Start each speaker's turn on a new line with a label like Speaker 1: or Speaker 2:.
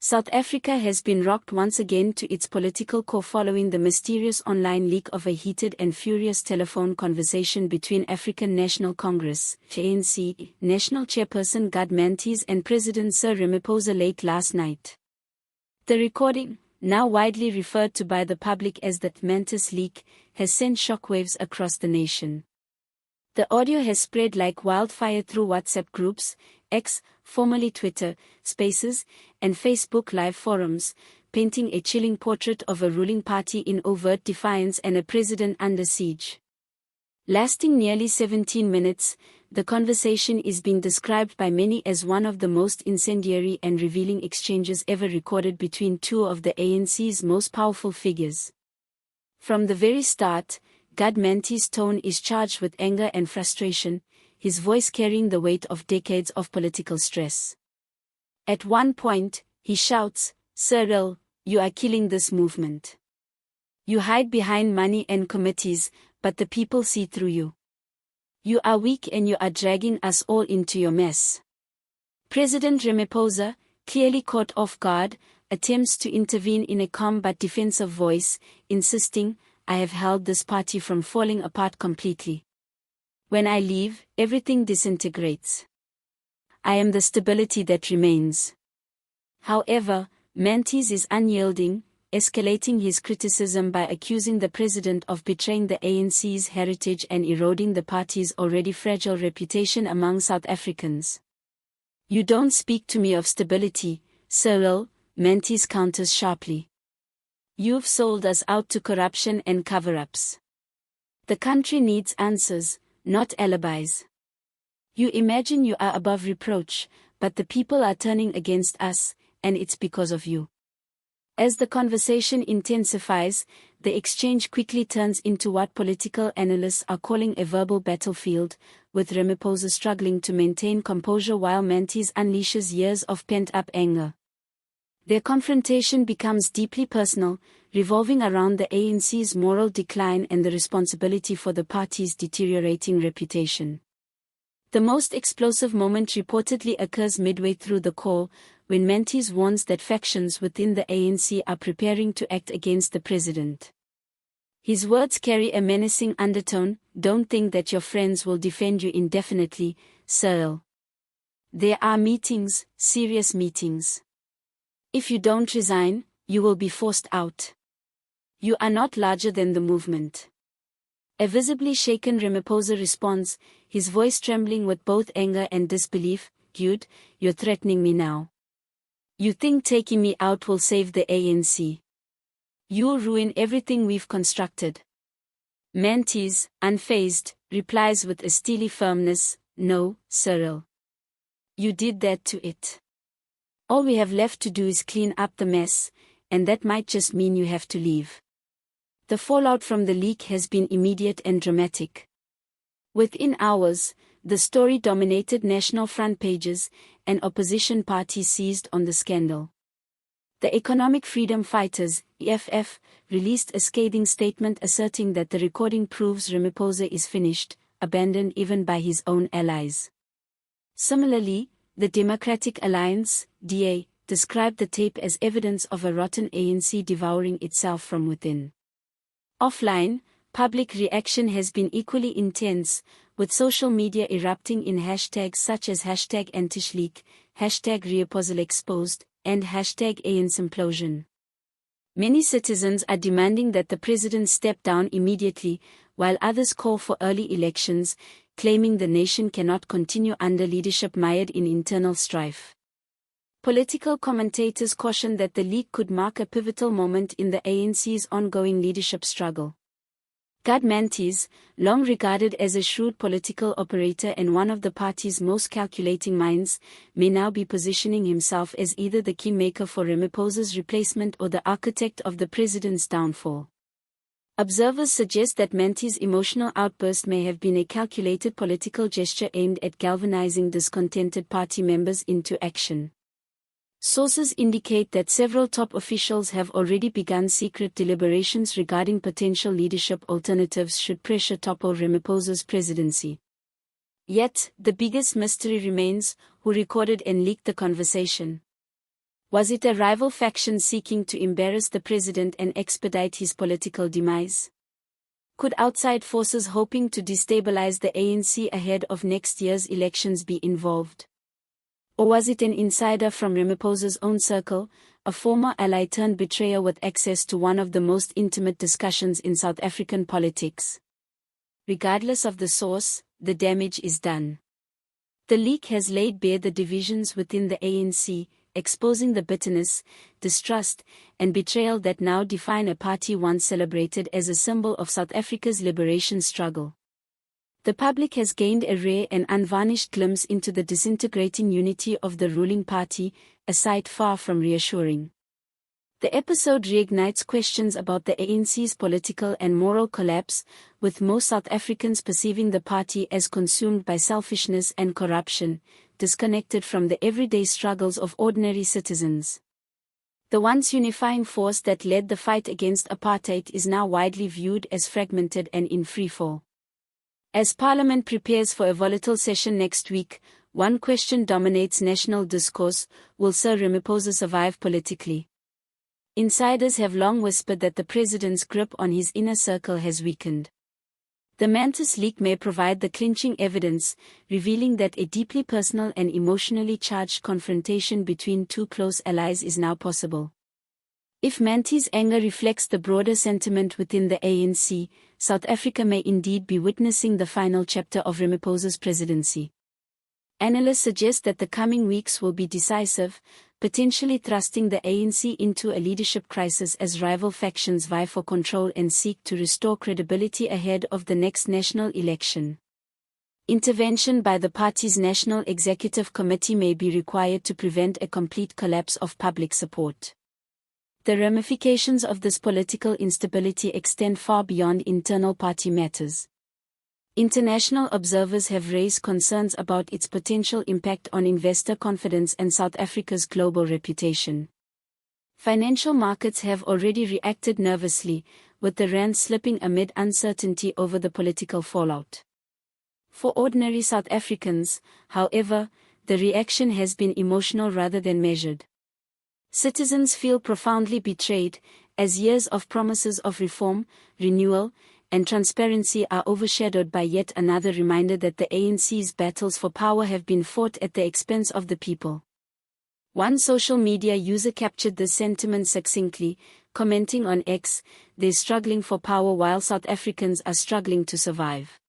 Speaker 1: South Africa has been rocked once again to its political core following the mysterious online leak of a heated and furious telephone conversation between African National Congress (ANC) National Chairperson Gwede Mantashe and President Cyril Ramaphosa late last night. The recording, now widely referred to by the public as the Mantashe leak, has sent shockwaves across the nation. The audio has spread like wildfire through WhatsApp groups, X, formerly Twitter, Spaces, and Facebook Live forums, painting a chilling portrait of a ruling party in overt defiance and a president under siege. Lasting nearly 17 minutes, the conversation is being described by many as one of the most incendiary and revealing exchanges ever recorded between two of the ANC's most powerful figures. From the very start, Gwede Mantashe's tone is charged with anger and frustration, his voice carrying the weight of decades of political stress. At one point, he shouts, "Cyril, you are killing this movement. You hide behind money and committees, but the people see through you. You are weak and you are dragging us all into your mess." President Ramaphosa, clearly caught off guard, attempts to intervene in a calm but defensive voice, insisting, "I have held this party from falling apart completely. When I leave, everything disintegrates. I am the stability that remains." However, Mantashe is unyielding, escalating his criticism by accusing the president of betraying the ANC's heritage and eroding the party's already fragile reputation among South Africans. "You don't speak to me of stability, Cyril," Mantashe counters sharply. "You've sold us out to corruption and cover-ups. The country needs answers, not alibis. You imagine you are above reproach, but the people are turning against us, and it's because of you." As the conversation intensifies, the exchange quickly turns into what political analysts are calling a verbal battlefield, with Ramaphosa struggling to maintain composure while Mantashe unleashes years of pent-up anger. Their confrontation becomes deeply personal, revolving around the ANC's moral decline and the responsibility for the party's deteriorating reputation. The most explosive moment reportedly occurs midway through the call, when Mantashe warns that factions within the ANC are preparing to act against the president. His words carry a menacing undertone. "Don't think that your friends will defend you indefinitely, Cyril. There are meetings, serious meetings. If you don't resign, you will be forced out. You are not larger than the movement." A visibly shaken Ramaphosa responds, his voice trembling with both anger and disbelief, "Gwede, you're threatening me now. You think taking me out will save the ANC? You'll ruin everything we've constructed." Mantashe, unfazed, replies with a steely firmness, "No, Cyril. You did that to it. All we have left to do is clean up the mess, and that might just mean you have to leave." The fallout from the leak has been immediate and dramatic. Within hours, the story dominated national front pages, and opposition parties seized on the scandal. The Economic Freedom Fighters, EFF, released a scathing statement asserting that the recording proves Ramaphosa is finished, abandoned even by his own allies. Similarly, the Democratic Alliance, DA, described the tape as evidence of a rotten ANC devouring itself from within. Offline, public reaction has been equally intense, with social media erupting in hashtags such as #AntashLeak, #RamaphosaExposed, and #ANCimplosion. Many citizens are demanding that the president step down immediately, while others call for early elections, claiming the nation cannot continue under leadership mired in internal strife. Political commentators caution that the leak could mark a pivotal moment in the ANC's ongoing leadership struggle. Gwede Mantashe, long regarded as a shrewd political operator and one of the party's most calculating minds, may now be positioning himself as either the kingmaker for Ramaphosa's replacement or the architect of the president's downfall. Observers suggest that Mantashe's emotional outburst may have been a calculated political gesture aimed at galvanizing discontented party members into action. Sources indicate that several top officials have already begun secret deliberations regarding potential leadership alternatives should pressure topple Ramaphosa's presidency. Yet, the biggest mystery remains: who recorded and leaked the conversation? Was it a rival faction seeking to embarrass the president and expedite his political demise? Could outside forces hoping to destabilize the ANC ahead of next year's elections be involved? Or was it an insider from Ramaphosa's own circle, a former ally turned betrayer with access to one of the most intimate discussions in South African politics? Regardless of the source, the damage is done. The leak has laid bare the divisions within the ANC, exposing the bitterness, distrust, and betrayal that now define a party once celebrated as a symbol of South Africa's liberation struggle. The public has gained a rare and unvarnished glimpse into the disintegrating unity of the ruling party, a sight far from reassuring. The episode reignites questions about the ANC's political and moral collapse, with most South Africans perceiving the party as consumed by selfishness and corruption, disconnected from the everyday struggles of ordinary citizens. The once unifying force that led the fight against apartheid is now widely viewed as fragmented and in freefall. As Parliament prepares for a volatile session next week, one question dominates national discourse: will Sir Ramaphosa survive politically? Insiders have long whispered that the president's grip on his inner circle has weakened. The Mantashe leak may provide the clinching evidence, revealing that a deeply personal and emotionally charged confrontation between two close allies is now possible. If Mantashe's anger reflects the broader sentiment within the ANC, South Africa may indeed be witnessing the final chapter of Ramaphosa's presidency. Analysts suggest that the coming weeks will be decisive, potentially thrusting the ANC into a leadership crisis as rival factions vie for control and seek to restore credibility ahead of the next national election. Intervention by the party's National Executive Committee may be required to prevent a complete collapse of public support. The ramifications of this political instability extend far beyond internal party matters. International observers have raised concerns about its potential impact on investor confidence and South Africa's global reputation. Financial markets have already reacted nervously, with the rand slipping amid uncertainty over the political fallout. For ordinary South Africans, however, the reaction has been emotional rather than measured. Citizens feel profoundly betrayed, as years of promises of reform, renewal, and transparency are overshadowed by yet another reminder that the ANC's battles for power have been fought at the expense of the people. One social media user captured this sentiment succinctly, commenting on X, "They're struggling for power while South Africans are struggling to survive."